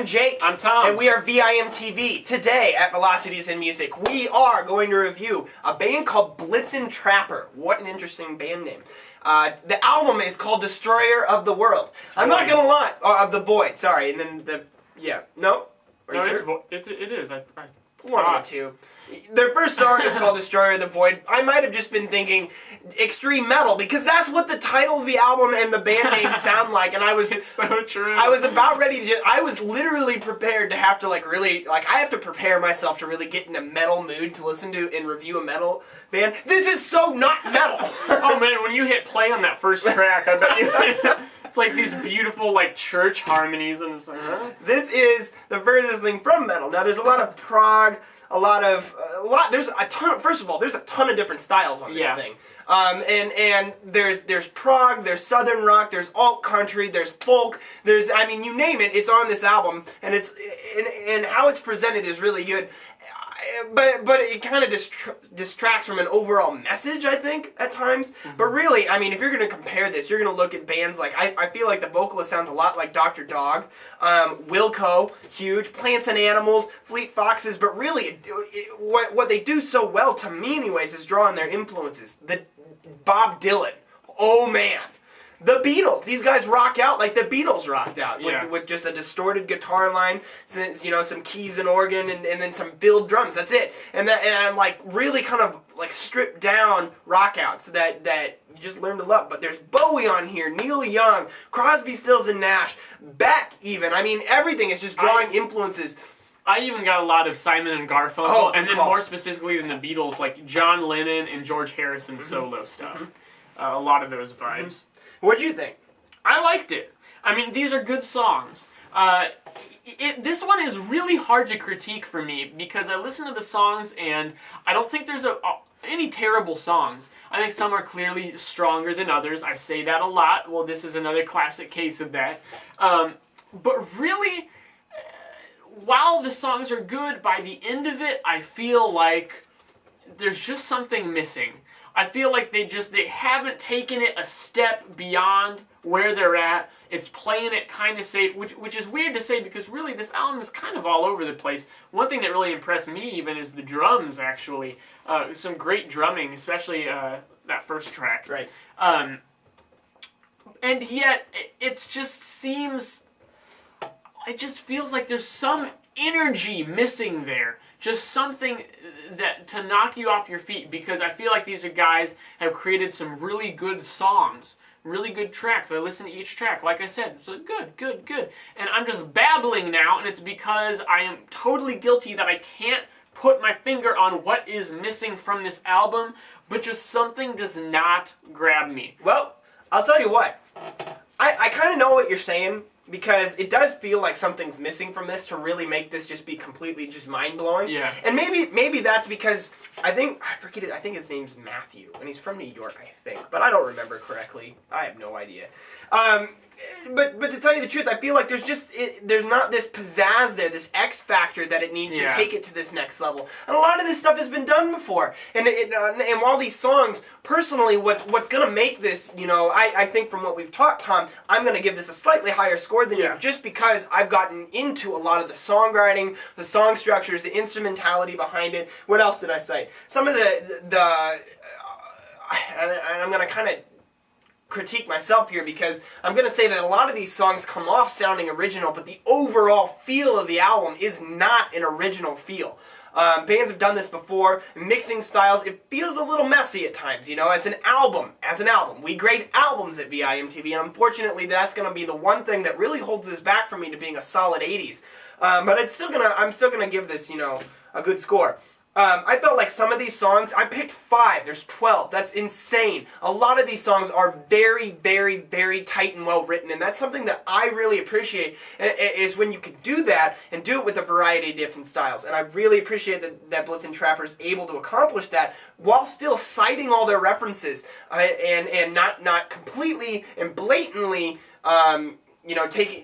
I'm Jake. I'm Tom. And we are VIMTV. Today at Velocities in Music, we are going to review a band called Blitzen Trapper. What an interesting band name. The album is called Destroyer of the World. I'm not going to lie. Of the Void, sorry. And then the... Yeah. No? No, sure? it is. I one of the two. Their first song is called Destroyer of the Void. I might have just been thinking extreme metal because that's what the title of the album and the band name sound like. And I was... It's so true. I was about ready to just... I was literally prepared to have to really... I have to prepare myself to really get in a metal mood to listen to and review a metal band. This is so not metal. Oh man, when you hit play on that first track, I bet you... It's like these beautiful, church harmonies, and it's like, huh? This is the furthest thing from metal. Now, there's a lot of prog, there's a ton, first of all, there's a ton of different styles on this thing. And there's prog, there's southern rock, there's alt country, there's folk, I mean, you name it, it's on this album, and and how it's presented is really good. But it kind of distracts from an overall message, I think, at times. Mm-hmm. But really, I mean, if you're going to compare this, you're going to look at bands like, I feel like the vocalist sounds a lot like Dr. Dog, Wilco, huge, Plants and Animals, Fleet Foxes, but really, what they do so well, to me anyways, is draw on their influences. Bob Dylan, oh man. The Beatles. These guys rock out like the Beatles rocked out with just a distorted guitar line, some keys and organ, and then some filled drums. That's it. And really kind of stripped down rock outs that you just learn to love. But there's Bowie on here, Neil Young, Crosby, Stills and Nash, Beck even. I mean, everything is just drawing influences. I even got a lot of Simon and Garfunkel, and then more specifically than the Beatles, like John Lennon and George Harrison solo stuff. A lot of those vibes. What'd you think? I liked it. I mean, these are good songs. This one is really hard to critique for me because I listen to the songs and I don't think there's any terrible songs. I think some are clearly stronger than others. I say that a lot. Well, this is another classic case of that. But really, while the songs are good, by the end of it, I feel like there's just something missing. I feel like they haven't taken it a step beyond where they're at. It's playing it kind of safe, which is weird to say because really this album is kind of all over the place. One thing that really impressed me even is the drums, actually. Some great drumming, especially that first track. Right. And yet, it just feels like there's some energy missing there. Just something that to knock you off your feet because I feel like these guys have created some really good songs, really good tracks. I listen to each track, like I said, so good. And I'm just babbling now, and it's because I am totally guilty that I can't put my finger on what is missing from this album, but just something does not grab me. Well, I'll tell you what. I kind of know what you're saying, because it does feel like something's missing from this to really make this just be completely just mind-blowing. Yeah. And maybe that's because I think his name's Matthew, and he's from New York, I think. But I don't remember correctly. I have no idea. But to tell you the truth, I feel like there's not this pizzazz there, this X factor that it needs to take it to this next level. And a lot of this stuff has been done before. And while these songs, personally, what's going to make this, I think from what we've talked, Tom, I'm going to give this a slightly higher score than you, just because I've gotten into a lot of the songwriting, the song structures, the instrumentality behind it. What else did I cite? Some of and I'm going to kind of critique myself here because I'm going to say that a lot of these songs come off sounding original, but the overall feel of the album is not an original feel. Bands have done this before, mixing styles, it feels a little messy at times, as an album. We grade albums at VIMTV, and unfortunately that's going to be the one thing that really holds this back from me to being a solid 80s. But I'm still gonna give this, a good score. I felt like some of these songs, I picked 5, there's 12, that's insane. A lot of these songs are very, very, very tight and well written, and that's something that I really appreciate, is when you can do that, and do it with a variety of different styles. And I really appreciate that Blitzen Trapper is able to accomplish that, while still citing all their references, and not completely and blatantly,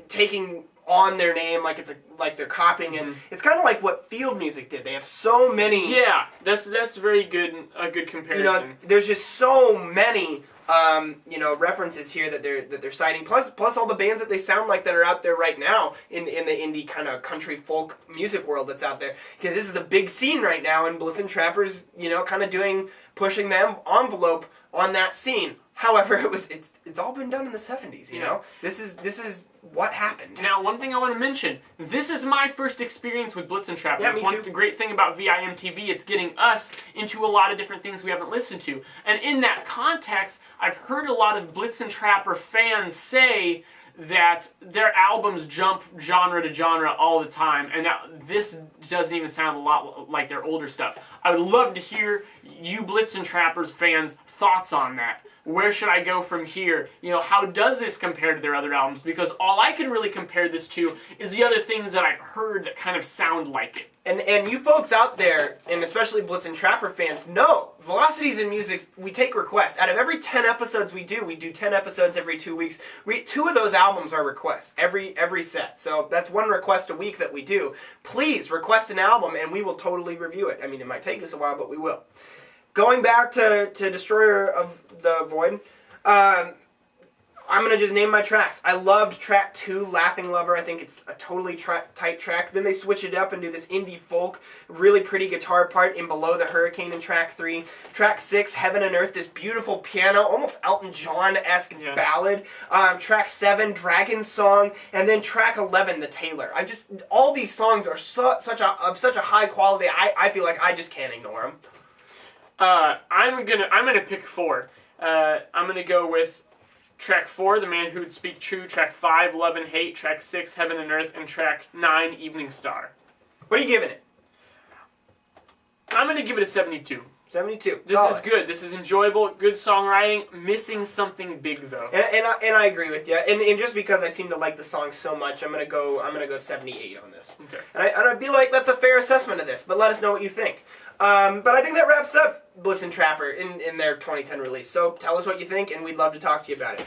taking on their name like they're copying, and it's kind of like what field music did. They have so many. Yeah, that's very good. A good comparison. There's just so many references here that they're citing. Plus all the bands that they sound like that are out there right now in the indie kind of country folk music world that's out there. Because this is a big scene right now, and Blitzen Trapper's kind of pushing the envelope on that scene. However, it's all been done in the 70s, you know? This is what happened. Now, one thing I want to mention, this is my first experience with Blitzen Trapper. Yeah, me One too. great thing about VIMTV, it's getting us into a lot of different things we haven't listened to. And in that context, I've heard a lot of Blitzen Trapper fans say that their albums jump genre to genre all the time, and now this doesn't even sound a lot like their older stuff. I would love to hear you Blitzen Trappers fans' thoughts on that. Where should I go from here? How does this compare to their other albums? Because all I can really compare this to is the other things that I've heard that kind of sound like it. And you folks out there, and especially Blitzen Trapper fans, know Velocities in Music, we take requests. Out of every 10 episodes we do 10 episodes every 2 weeks. 2 of those albums are requests, every set. So that's 1 request a week that we do. Please request an album, and we will totally review it. I mean, it might take us a while, but we will. Going back to Destroyer of the Void, I'm going to just name my tracks. I loved track 2, Laughing Lover. I think it's a totally tight track. Then they switch it up and do this indie folk, really pretty guitar part in Below the Hurricane in track 3. Track 6, Heaven and Earth, this beautiful piano, almost Elton John-esque ballad. Track 7, Dragon's Song. And then track 11, The Tailor. All these songs are of such a high quality, I feel like I just can't ignore them. I'm gonna pick 4. I'm gonna go with track 4, The Man Who Would Speak True. Track 5, Love and Hate. Track 6, Heaven and Earth. And track 9, Evening Star. What are you giving it? I'm gonna give it a 72. 72. This is good. This is enjoyable. Good songwriting. Missing something big though. And I agree with you. And just because I seem to like the song so much, I'm gonna go 78 on this. Okay. And I feel like that's a fair assessment of this. But let us know what you think. But I think that wraps up Blitzen Trapper in their 2010 release. So tell us what you think, and we'd love to talk to you about it.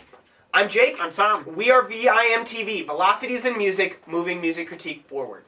I'm Jake. I'm Tom. We are VIMTV, Velocities in Music, moving music critique forward.